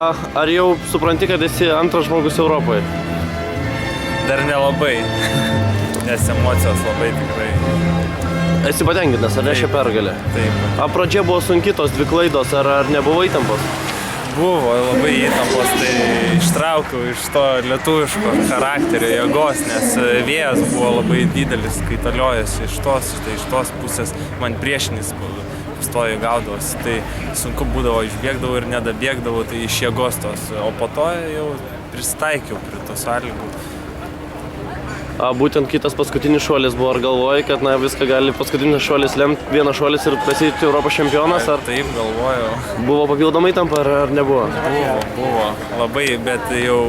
Ar jau supranti, kad esi antras žmogus Europoje? Dar nelabai, nes emocijos labai tikrai. Esi patenkintas, ar ne šią pergalę? Taip. Pradžia buvo sunki, tos 2 klaidos, ar nebuvo įtampos? Buvo labai įtampos, tai ištraukiau iš to lietuviško charakterio jėgos, nes vėjas buvo labai didelis, kai taliojasi iš tos pusės, man priešinis stojo gaudavosi, tai sunku būdavo, išbėgdavau ir nedabėgdavau, tai iš jėgos tos, o po to jau pristaikiau prie tos sąlygų. Būtent kitas paskutinis šuolis buvo, ar galvoji, kad viską gali paskutinis šuolis lemti, vienas šuolis ir pasėti Europos čempionas? Ar taip, galvojau. Buvo papildomai įtampa, ar nebuvo? Buvo, labai, bet jau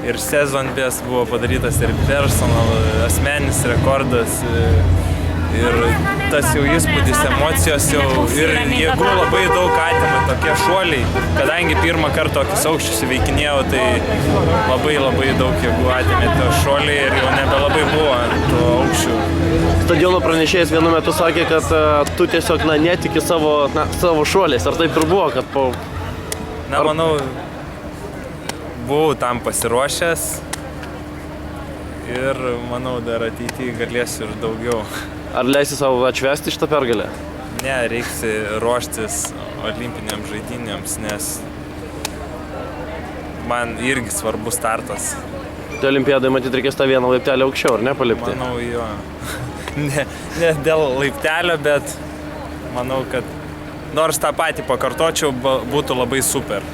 ir sezon best buvo padarytas ir personal, asmeninis rekordas. Ir tas jau įspūdis, emocijos jau ir jėgų labai daug atima tokie šuoliai. Kadangi pirmą kartą tokius aukščius įveikinėjau, tai labai daug jėgų atimė to šuoliai ir jau nebelabai buvo ant tų aukščių. Stadiono pranešėjas vienu metu sakė, kad tu tiesiog netiki savo šuoliais. Ar taip ir buvo? Manau, buvau tam pasiruošęs ir manau dar ateityje galėsiu ir daugiau. Ar leisi savo atšvęsti šitą pergalę? Ne, reiks ruoštis olimpiniams žaidynėms, nes man irgi svarbus startas. Tai olimpiadai matyt reikės tą vieną laiptelį aukščiau, ar ne, palipti? Manau, jo. Ne dėl laiptelio, bet manau, kad nors tą patį pakartočiau, būtų labai super.